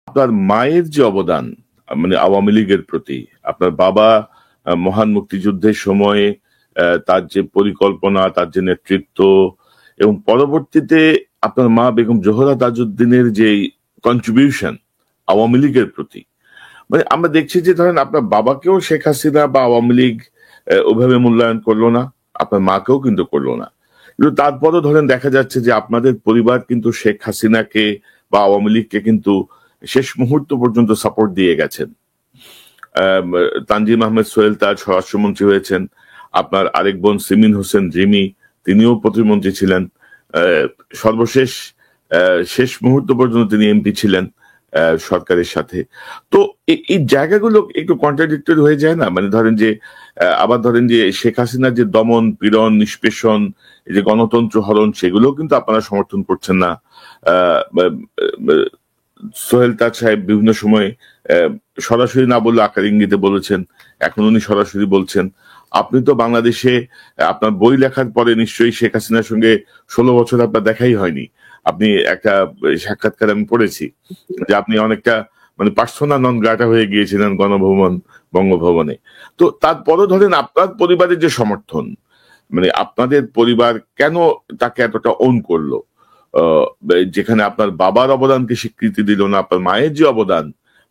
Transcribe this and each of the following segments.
আপনার মায়ের যে অবদান মানে আওয়ামী লীগের প্রতি, আপনার বাবা মহান মুক্তিযুদ্ধের সময়ে তার যে পরিকল্পনা, তার যে নেতৃত্ব, এবং পরবর্তীতে আপনার মা বেগম জোহরা তাজউদ্দিনের যে কন্ট্রিবিউশন আওয়ামী লীগের প্রতি, মানে আমরা দেখছি যে ধরেন আপনার বাবাকেও শেখ হাসিনা বা আওয়ামী লীগ ওইভাবে মূল্যায়ন করলো না, আপনার মাকেও কিন্তু করলো না। কিন্তু তারপরও ধরেন দেখা যাচ্ছে যে আপনাদের পরিবার কিন্তু শেখ হাসিনাকে বা আওয়ামী লীগকে কিন্তু শেষ মুহূর্ত পর্যন্ত সাপোর্ট দিয়ে গেছেন। তানজিম আহমেদ সোহেল তাজ স্বরাষ্ট্রমন্ত্রী হয়েছেন, আপনার আরেক বোন সিমিন হোসেন রিমি তিনিও প্রতিমন্ত্রী ছিলেন, সর্বশেষ শেষ মুহূর্ত পর্যন্ত তিনি এমপি ছিলেন সরকারের সাথে। তো এই জায়গাগুলো একটু কন্ট্রাডিক্টরি হয়ে যায় না? মানে ধরেন যে আবার ধরেন যে শেখ হাসিনার যে দমন পীড়ন নিষ্পেষণ, এই যে গণতন্ত্র হরণ, সেগুলো কিন্তু আপনারা সমর্থন করছেন না। সোহেল তাজ সাহেব বিভিন্ন সময় সরাসরি না বললে আকার ইঙ্গিতে বলেছেন, এখন উনি সরাসরি বলছেন। আপনি তো বাংলাদেশে আপনার বই লেখার পরে নিশ্চয়ই শেখ হাসিনার সঙ্গে 16 বছর আপনার দেখাই হয়নি। আপনি একটা সাক্ষাৎকার আমি পড়েছি যে আপনি অনেকটা মানে পার্সোনা নন গ্রাটা হয়ে গিয়েছিলেন গণভবন বঙ্গভবনে। তো তারপরও ধরেন আপনার পরিবারের যে সমর্থন, মানে আপনাদের পরিবার কেন তাকে এতটা ওন করলো? যেখানে আপনার বাবার অবদানকে স্বীকৃতি দিল না, আপনার মায়ের যে অবদান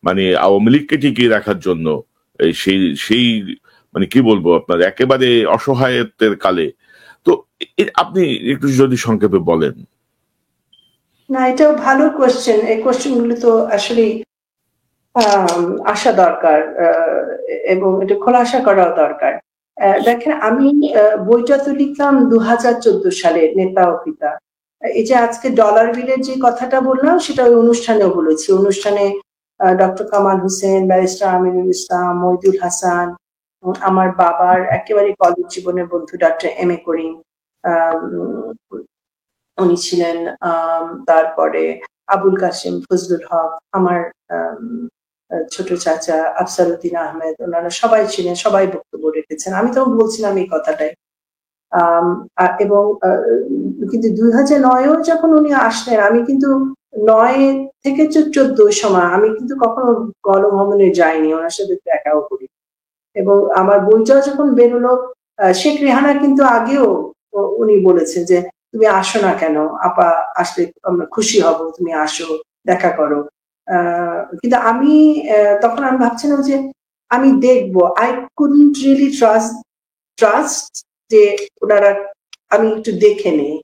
মানে আওয়ামী লীগকে টিকিয়ে রাখার জন্য, সেই সেই মানে কি বলবো আপনার একেবারে অসহায়ত্বের কালে। তো আপনি একটু যদি সংক্ষেপে বলেন। না, এটাও ভালো কোয়েশ্চেন। এই কোয়েশ্চেন গুলো তো আসলে আসা দরকার এবং এটা খোলাসা করাও দরকার। দেখেন, আমি বইটা তো লিখলাম 2014 সালে, নেতা ও পিতা। এই যে আজকে ডলার বিলের যে কথাটা বললাম সেটা ওই অনুষ্ঠানেও বলেছি। অনুষ্ঠানে ডক্টর কামাল হোসেন, ব্যারিস্টার আমিনুল ইসলাম, মইদুল হাসান, আমার বাবার একেবারে কলেজ জীবনের বন্ধু ডক্টর এম এ করিম উনি ছিলেন, তারপরে আবুল কাসেম ফজলুল হক, আমার ছোট চাচা আফসারউদ্দিন আহমেদ, ওনারা সবাই ছিলেন, সবাই বক্তব্য রেখেছেন। আমি তো বলছিলাম এই কথাটাই। এবং কিন্তু 2009-ও যখন উনি আসলেন, আমি কিন্তু 9 থেকে 14 সময় আমি কিন্তু কখনো গণভবনে যাইনি, ওনার সাথে দেখাও করি। এবং আমার বইটা যখন বেরোলো, শেখ রেহানা কিন্তু আগেও উনি বলেছেন যে তুমি আসো না কেন আপা, আসলে আমরা খুশি হব, তুমি আসো, দেখা করো। কিন্তু আমি তখন আমি ভাবছিলাম যে আমি দেখবো, আই কুডন্ট রিয়েলি ট্রাস্ট যে ওনারা, আমি একটু দেখে নেই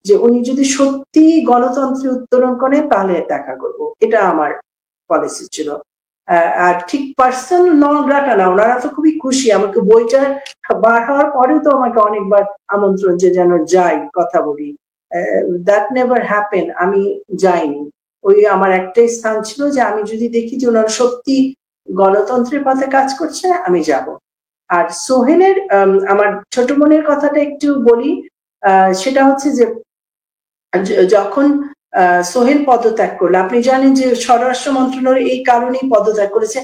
যে উনি যদি সত্যি গণতন্ত্রে উত্তরণ করেন তাহলে দেখা করবো, এটা আমার পলিসি ছিল। আর ঠিক পার্সন নন গ্রাটা না, ওনারা তো খুবই খুশি। আমাকে বইটা বার হওয়ার পরেও তো আমাকে অনেকবার আমন্ত্রণ যে যেন যাই, কথা বলি। দ্যাট নেভার হ্যাপেন, আমি যাইনি। ওই আমার একটাই স্থান ছিল যে আমি যদি দেখি যে ওনারা সত্যি গণতন্ত্রের পথে কাজ করছে আমি যাব। আর সোহেলের আমার ছোট বোনের কথাটা একটু বলি। সেটা হচ্ছে যে যখন সোহেল পদত্যাগ করলো, আপনি জানেন যে স্বরাষ্ট্র মন্ত্রণালয় এই কারণেই পদত্যাগ করেছে।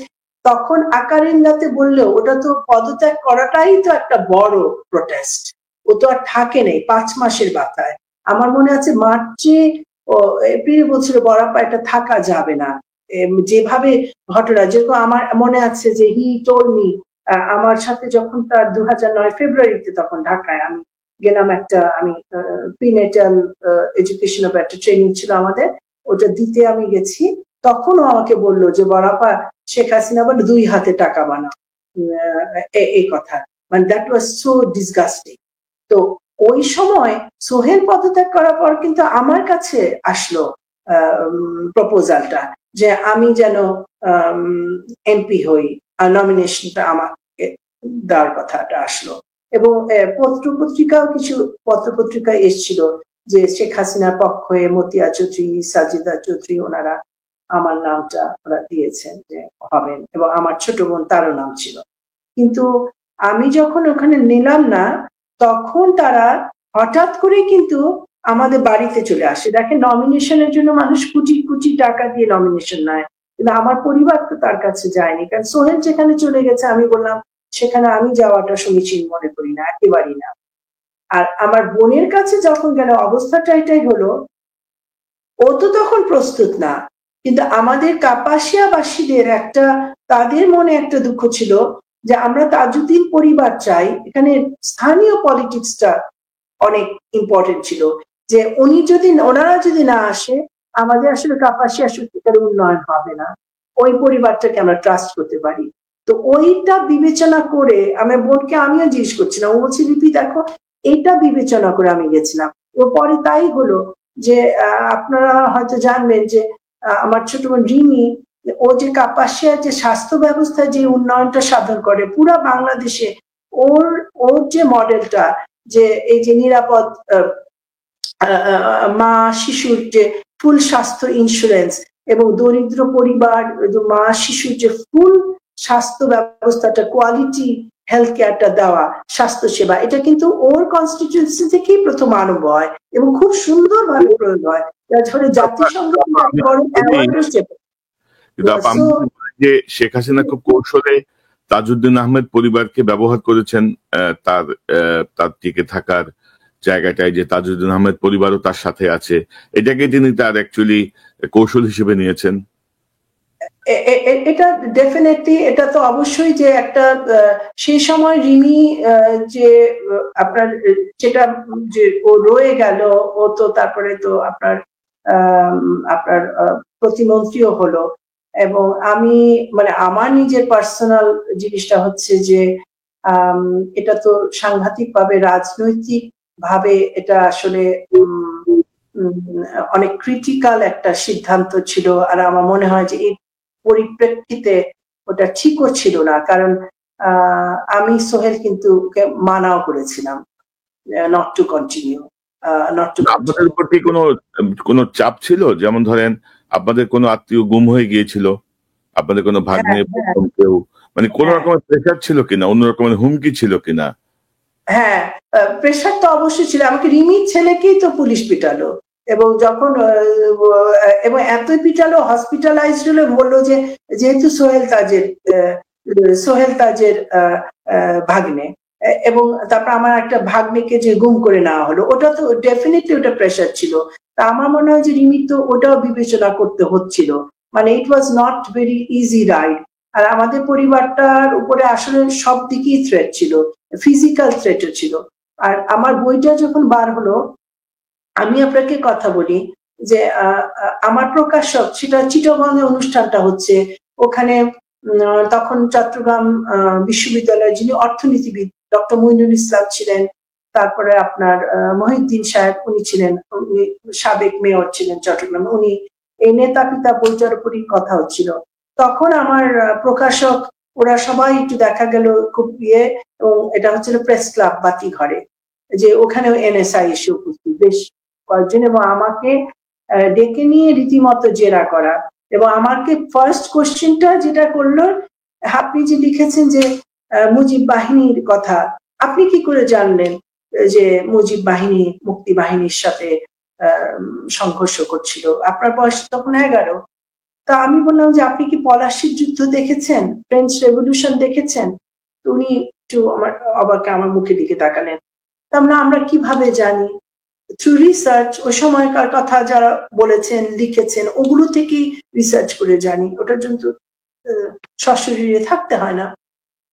তখন আকারিন্দাতে বললেও ওটা তো পদত্যাগ করাটাই তো একটা বড় প্রোটেস্ট, ও তো আর থাকে নেই 5 মাসের মাথায়। আমার মনে আছে মার্চে ও এপ্রিলে বলছিল বরাপা এটা থাকা যাবে না, যেভাবে ঘটনা, যেরকম আমার মনে আছে যে হি টোল্ড মি, আমার সাথে যখন তার 2009 ফেব্রুয়ারিতে তখন ঢাকায় আমি গেলাম, একটা আমি প্রিনেটাল এডুকেশন অফ একটা ট্রেনিং ছিল আমাদের, ওটা দিতে আমি গেছি। তখনও আমাকে বললো যে বরাপা শেখ হাসিনা বলে 2 হাতে টাকা বানাও, এই কথা। মানে দ্যাট ওয়াজ সো ডিসগাস্টিং। তো ওই সময় সোহেল পদত্যাগ করার পর কিন্তু আমার কাছে আসলো প্রপোজালটা যে আমি যেন এমপি হই, নমিনেশনটা আমাকে দেওয়ার কথাটা আসলো। এবং পত্রপত্রিকাও কিছু পত্রপত্রিকা এসেছিল যে শেখ হাসিনার পক্ষে মতিয়া চৌধুরী, সাজিদা চৌধুরী, ওনারা আমার নামটা ওরা দিয়েছেন যে হবেন, এবং আমার ছোট বোন তারও নাম ছিল। কিন্তু আমি যখন ওখানে নিলাম না, তখন তারা হঠাৎ করে কিন্তু আমাদের বাড়িতে চলে আসে। দেখেন, নমিনেশনের জন্য মানুষ কোটি কোটি টাকা দিয়ে নমিনেশন নেয়, কিন্তু আমার পরিবার তো তার কাছে যায়নি। কারণ সোহেল যেখানে চলে গেছে আমি বললাম সেখানে আমি যাওয়াটা সমীচীন মনে করি না, একেবারেই না। আর আমার বোনের কাছে যখন গেল অবস্থাটা এটাই হলো, ও তো তখন প্রস্তুত না। কিন্তু আমাদের কাপাসিয়াবাসীদের তাদের মনে একটা দুঃখ ছিল যে আমরা তাজউদ্দিন পরিবার চাই, এখানে স্থানীয় পলিটিক্সটা অনেক ইম্পর্টেন্ট ছিল, যে ওনারা যদি না আসে আমাদের আসলে কাপাসিয়া সত্যিকার উন্নয়ন হবে না, ওই পরিবারটাকে আমরা ট্রাস্ট করতে পারি। তো ওইটা বিবেচনা করে আমার বোনকে আমিও জিজ্ঞেস করছিলাম, ও বলছি লিপি দেখো, এইটা বিবেচনা করে আমি গেছিলাম। ও পরে তাই হলো যে আপনারা হয়তো জানবেন যে আমার ছোট বোন রিমি, ও যে কাপাসিয়ার যে স্বাস্থ্য ব্যবস্থায় যে উন্নয়নটা সাধন করে পুরা বাংলাদেশে, ওর ওর যে মডেলটা, যে এই যে নিরাপদ মা শিশুর যে ফুল স্বাস্থ্য ইন্স্যুরেন্স এবং দরিদ্র পরিবার মা শিশুর যে ফুল স্বাস্থ্য ব্যবস্থাটা, কোয়ালিটি হেলথ কেয়ারটা দেওয়া, স্বাস্থ্য সেবা, এটা কিন্তু ওর কনস্টিটিউয়েন্সি থেকেই প্রথম আরম্ভ হয় এবং খুব সুন্দরভাবে প্রয়োগ হয়, যার ফলে জাতিসংঘ যে শেখ হাসিনা খুব কৌশলে তাজউদ্দিন আহমেদ পরিবারকে ব্যবহার করেছেন তার তার টিকে থাকার জায়গাটায়, যে তাজউদ্দিন আহমেদ পরিবারও তার সাথে আছে, এটাকে তিনি তার অ্যাকচুয়ালি কৌশল হিসেবে নিয়েছেন। এটা ডেফিনেটলি, এটা তো অবশ্যই যে একটা সেই সময় রিমি যে আপনার যেটা যে ও রয়ে গেল, ও তো তারপরে তো আপনার আপনার প্রতিমন্ত্রীও হলো, এবং আমি মানে আমার নিজের পার্সোনাল জিনিসটা হচ্ছে যে এটা তো সাংঘাতিক ভাবে রাজনৈতিক ভাবে এটা আসলে অনেক ক্রিটিক্যাল একটা সিদ্ধান্ত ছিল, আর আমার মনে হয় যে এই পরিপ্রেক্ষিতে ওটা ঠিকও ছিল না, কারণ আমি সোহেল কিন্তু মানাও করেছিলাম নট টু কন্টিনিউ। আপনাদের উপর কি কোনো চাপ ছিল? যেমন ধরেন আপনাদের কোনো আত্মীয় গুম হয়ে গিয়েছিল, আপনাদের কোনো ভাগ্নে কেউ, মানে কোন রকমের প্রেশার ছিল কিনা, অন্য রকমের হুমকি ছিল কিনা? হ্যাঁ, প্রেশার তো অবশ্যই ছিল। আমাকে রিমির ছেলেকেই তো পুলিশ পিটালো, এবং যখন এবং এতই পিটালো, হসপিটালাইজড হলে বললো যে যেহেতু সোহেল তাজের ভাগ্নে, এবং তারপর আমার একটা ভাগ্নেকে যে গুম করে নেওয়া হলো, ওটা তো ডেফিনেটলি ওটা প্রেশার ছিল। তা আমার মনে হয় যে রিমি তো ওটাও বিবেচনা করতে হচ্ছিল, মানে it was not very easy ride. আর আমাদের পরিবারটার উপরে আসলে সব দিকেই থ্রেট ছিল, ফিজিক্যাল থ্রেটও ছিল। আর আমার বইটা যখন বার হলো, আমি আপনাকে কথা বলি যে আমার প্রকাশক, সেটা চিটাগং অনুষ্ঠানটা হচ্ছে, ওখানে তখন চট্টগ্রাম বিশ্ববিদ্যালয়ের যিনি অর্থনীতিবিদ ডক্টর মইনুল ইসলাম ছিলেন, তারপরে আপনার মহিউদ্দিন সাহেব, উনি ছিলেন, উনি সাবেক মেয়র ছিলেন চট্টগ্রামে, উনি এই নেতা পিতা বইটার উপরই কথা হচ্ছিল। তখন আমার প্রকাশক, ওরা সবাই একটু দেখা গেল খুব এবং এটা হচ্ছিল প্রেস ক্লাব বাতি ঘরে, যে ওখানেও এনএসআই এসে উপস্থিত বেশ কয়েকজন, এবং আমাকে ডেকে নিয়ে রীতিমতো জেরা করা। এবং আমাকে ফার্স্ট কোশ্চেনটা যেটা করলো, আপনি যে লিখেছেন যে মুজিব বাহিনীর কথা, আপনি কি করে জানলেন যে মুজিব বাহিনী মুক্তি বাহিনীর সাথে সংঘর্ষ করছিল? আপনার বয়স তখন 11। তা আমি বললাম যে আপনি কি পলাশির যুদ্ধ দেখেছেন, ফ্রেঞ্চ রেভলিউশন দেখেছেন? তো উনি একটু আমার মুখের দিকে তাকালেন। আমরা কিভাবে জানি? থ্রু রিসার্চ, ওই সময়কার কথা যারা বলেছেন লিখেছেন ওগুলো থেকেই রিসার্চ করে জানি, ওটার জন্য সশরীরে থাকতে হয় না।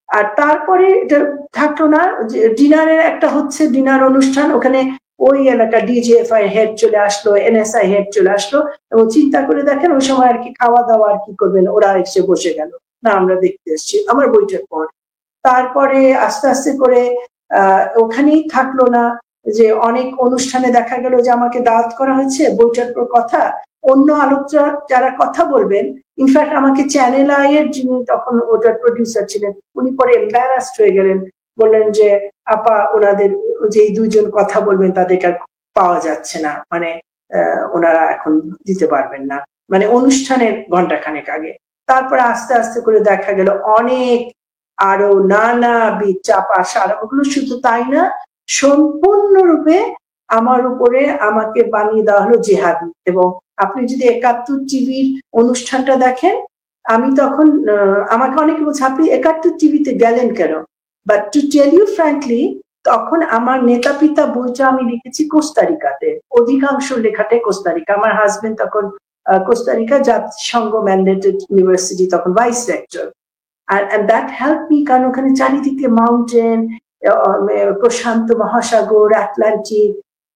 আর তারপরে এটা থাকলো না, ডিনারের একটা হচ্ছে ডিনার অনুষ্ঠান, ওখানে ওই এলাকা ডিজিএফআই হেড চলে আসলো, এনএসআই হেড চলে আসলো, এবং চিন্তা করে দেখেন ওই সময় আর কি খাওয়া দাওয়া আর কি করবেন, ওরা এসে বসে গেল, না আমরা দেখতে এসছি আমার বইটার পর। তারপরে আস্তে আস্তে করে ওখানেই থাকলো না, যে অনেক অনুষ্ঠানে দেখা গেল যে আমাকে দাওয়াত করা হয়েছে, বইটার পর কথা, অন্য আলোচনা যারা কথা বলবেন, ইনফ্যাক্ট আমাকে চ্যানেল আই এর যিনি তখন ওটার প্রডিউসার ছিলেন, উনি পরে এম্বারাসড হয়ে গেলেন, বললেন যে আপা ওনাদের যে দুইজন কথা বলবেন তাদেরকে আর পাওয়া যাচ্ছে না, মানে ওনারা এখন দিতে পারবেন না, মানে অনুষ্ঠানের ঘন্টাখানেক আগে। তারপরে আস্তে আস্তে করে দেখা গেল অনেক আরো নানাবিধ চাপা সারা, ওগুলো শুধু তাই না, সম্পূর্ণরূপে আমার উপরে আমাকে বানিয়ে দেওয়া হলো জেহাদি। এবং আপনি যদি ৭১ টিভির অনুষ্ঠানটা দেখেন, আমি তখন আমাকে অনেকে বলছে আপনি ৭১ টিভিতে গেলেন কেন, but to tell you frankly, তখন আমার নেতা পিতা বইটা আমি লিখেছি কোস্টারিকাতে, অধিকাংশ লেখাটাই কোস্টারিকা। আমার হাজবেন্ড তখন কোস্টারিকা জাতিসংঘ ম্যান্ডেটেড ইউনিভার্সিটি, তখন vice rector. and that helped me, কারণ ওখানে চারিদিকে মাউন্টেন, প্রশান্ত মহাসাগর, আটলান্টিক,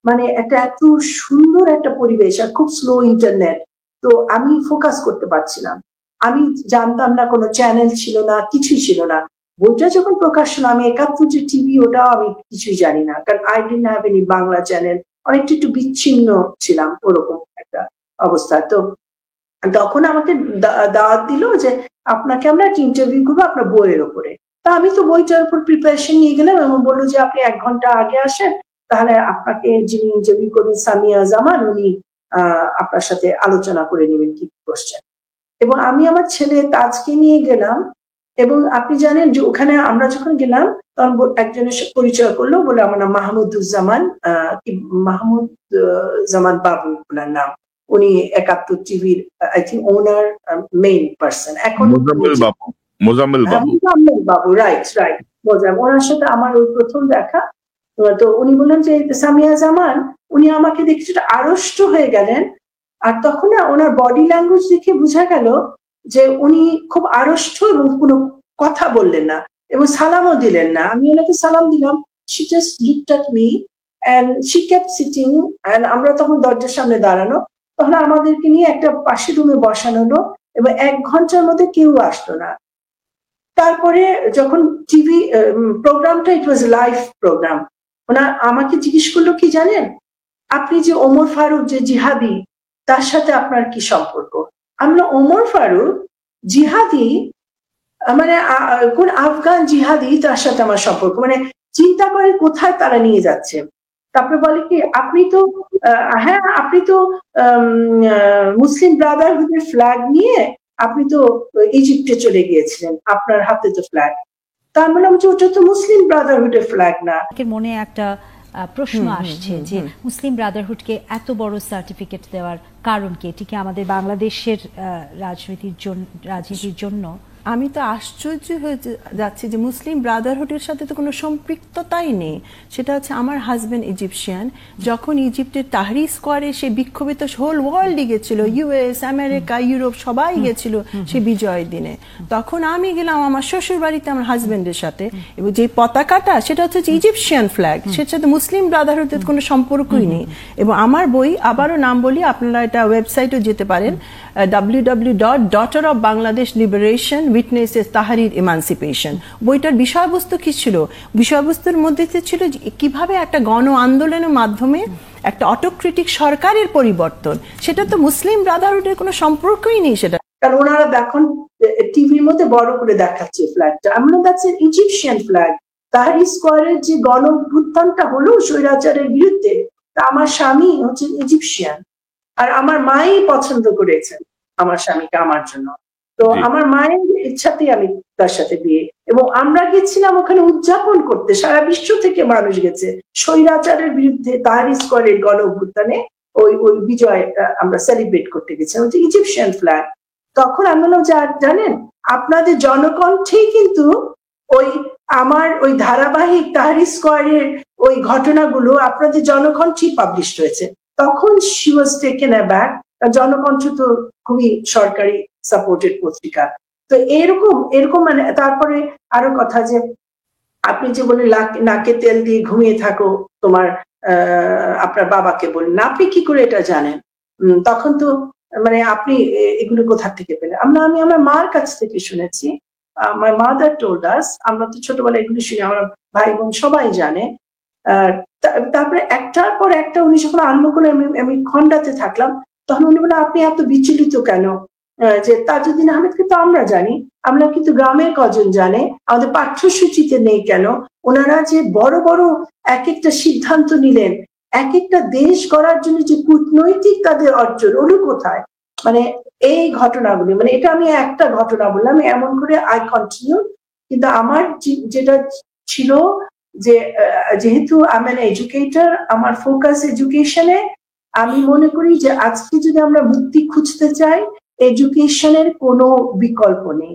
মানে একটা এত সুন্দর একটা পরিবেশ আর খুব স্লো ইন্টারনেট। তো আমি ফোকাস করতে পারছিলাম, আমি জানতাম না, কোনো চ্যানেল ছিল না, কিছুই ছিল না। বইটা যখন প্রকাশ হলো, আমি 71 যে টিভি, ওটাও আমি কিছুই জানি না, কারণ I didn't have any Bangla channel, অনেকটা একটু বিচ্ছিন্ন ছিলাম, ওরকম একটা অবস্থা। তো তখন আমাকে দাওয়াত দিল যে আপনাকে আমরা একটা ইন্টারভিউ করবো আপনার বইয়ের উপরে। তা আমি তো বইটার উপর প্রিপারেশন নিয়ে গেলাম এবং বললো যে আপনি 1 ঘন্টা আগে আসেন, তাহলে আপনাকে যিনি ইন্টারভিউ করবেন সামিয়া জামান, উনি আপনার সাথে আলোচনা করে নেবেন কি কোশ্চেন। এবং আমি আমার ছেলে তাজকে নিয়ে গেলাম, এবং আপনি জানেন যে ওখানে আমরা যখন গেলাম তখন একজনের পরিচয় করলো, বলে আমার নাম মাহমুদুজ্জামান, মাহমুদুজ্জামান বাবু ওনার নাম। উনি 71 টিভির I think owner, main person এখন। মোজাম্মেল বাবু, রাইট রাইট, ওনার সাথে আমার ওই প্রথম দেখা। তো উনি বললেন যে সামিয়া জামান, উনি আমাকে দেখে কিছুটা আড়ষ্ট হয়ে গেলেন, আর তখন না ওনার বডি ল্যাঙ্গুয়েজ দেখে বোঝা গেল যে উনি খুব আড়ষ্ট এবং কোনো কথা বললেন না এবং সালামও দিলেন না। আমি ওনাকে সালাম দিলাম, she just looked at me and she kept sitting, and আমরা তখন দরজার সামনে দাঁড়ানো, তখন আমাদেরকে নিয়ে একটা পাশের রুমে বসানো হলো এবং 1 ঘন্টার মধ্যে কেউ আসতো না। তারপরে যখন টিভি প্রোগ্রামটা, ইট ওয়াজ লাইভ প্রোগ্রাম, ওনার আমাকে জিজ্ঞেস করলো কি জানেন, আপনি যে ওমর ফারুক যে জিহাদি, তার সাথে আপনার কি সম্পর্ক? আমরা ওমর ফারুক জিহাদি, মানে কোন আফগান জিহাদি, তার সাথে আমার সম্পর্ক, মানে চিন্তা করে কোথায় তারা নিয়ে যাচ্ছে। তারপরে বলে কি, আপনি তো হ্যাঁ, আপনি তো মুসলিম ব্রাদারহুডের ফ্ল্যাগ নিয়ে আপনি তো ইজিপ্টে চলে গিয়েছিলেন, আপনার হাতে তো ফ্ল্যাগ। তার মানে ওটা তো মুসলিম ব্রাদারহুডের ফ্ল্যাগ না। মনে একটা প্রশ্ন আসছে যে মুসলিম ব্রাদারহুডকে এত বড় সার্টিফিকেট দেওয়ার কারণ কি? এটি কি আমাদের বাংলাদেশের রাজনীতির জন্য? আমি তো আশ্চর্য হয়ে যাচ্ছি যে মুসলিম ব্রাদারহুডের সাথে তো কোনো সম্পৃক্ততাই নেই। সেটা হচ্ছে আমার হাজবেন্ড ইজিপশিয়ান, যখন ইজিপ্টের তাহরির স্কোয়ারে সে বিক্ষোভিত হোল ওয়ার্ল্ডই গেছিল, ইউএস, আমেরিকা, ইউরোপ সবাই গেছিল সে বিজয়ের দিনে। তখন আমি গেলাম আমার শ্বশুর বাড়িতে আমার হাজবেন্ডের সাথে, এবং যে পতাকাটা সেটা হচ্ছে ইজিপশিয়ান ফ্ল্যাগ, সেটার সাথে মুসলিম ব্রাদারহুডের কোনো সম্পর্কই নেই। এবং আমার বই, আবারও নাম বলি, আপনারা এটা ওয়েবসাইটে যেতে পারেন, www.daughterofbangladeshliberation witnesses তাহরির ইমানসিপেশন। বইটার বিষয়বস্তু কি ছিল? বিষয়বস্তুর মধ্যে ছিল কিভাবে একটা গণ আন্দোলনের মাধ্যমে একটা অটোক্রেটিক সরকারের পরিবর্তন, সেটা তো মুসলিম ব্রাদারহুডের কোনো সম্পর্কই নেই সেটা। কারণ ওনারা এখন টিভির মধ্যে বড় করে দেখাচ্ছে ফ্ল্যাগটা, আমরা that's N Egyptian flag. Tahrir স্কোয়ারের যে গণ অভ্যুত্থানটা হলো স্বৈরাচারের বিরুদ্ধে, তা আমার স্বামী হচ্ছে ইজিপশিয়ান, আর আমার মাই পছন্দ করেছেন আমার স্বামীকে আমার জন্য। তো আমার মায়ের ইচ্ছাতেই আমি তার সাথে বিয়ে, এবং আমরা গেছিলাম ওখানে উদযাপন করতে, সারা বিশ্ব থেকে মানুষ গেছে স্বৈরাচারের বিরুদ্ধে তাহরির স্কোয়ারের গণ অভ্যুত্থানে ওই বিজয় আমরা সেলিব্রেট করতে গেছিলাম, হচ্ছে ইজিপশিয়ান ফ্ল্যাগ। তখন আমি বললাম যে জানেন, আপনাদের জনকণ্ঠেই কিন্তু আমার ওই ধারাবাহিক তাহরির স্কোয়ারের ওই ঘটনাগুলো আপনাদের জনকণ্ঠেই পাবলিশ হয়েছে। তখন she was taken aback, Janakantha তো খুবই সরকারি সাপোর্টেড পত্রিকা। তো এরকম মানে, তারপরে আরো কথা যে আপনি যে বলেন নাকে তেল দিয়ে ঘুমিয়ে থাকো তোমার আপনার বাবাকে বলেন, আপনি কি করে এটা জানেন? তখন তো মানে আপনি এগুলো কোথা থেকে পেলেন? আমি আমার মার কাছ থেকে শুনেছি, my mother told us, আমরা তো ছোটবেলায় এগুলো শুনি, আমার ভাই বোন সবাই জানে। তারপরে একটার পর একটা উনি যখন আরম্ভ করে, আমি খন্ডাতে থাকলাম, তখন উনি বলে আপনি এত বিচলিত কেন? যে তাজউদ্দিন আহমেদকে তো আমরা জানি, আমরা কিন্তু গ্রামের কজন জানে, আমাদের পাঠ্যসূচিতে নেই কেন? ওনারা যে বড় বড় এক একটা সিদ্ধান্ত নিলেন, এক একটা দেশ গড়ার জন্য যে কূটনৈতিক তাদের অর্জন, ওগুলো কোথায়? মানে এই ঘটনাগুলি, মানে এটা আমি একটা ঘটনা বললাম, এমন করে আই কন্টিনিউ। কিন্তু আমার যেটা ছিল যে যেহেতু আমি এডুকেটর, আমার ফোকাস এডুকেশনে, আমি মনে করি যে আজকে যদি আমরা মুক্তি খুঁজতে চাই, এডুকেশনের কোনো বিকল্প নেই।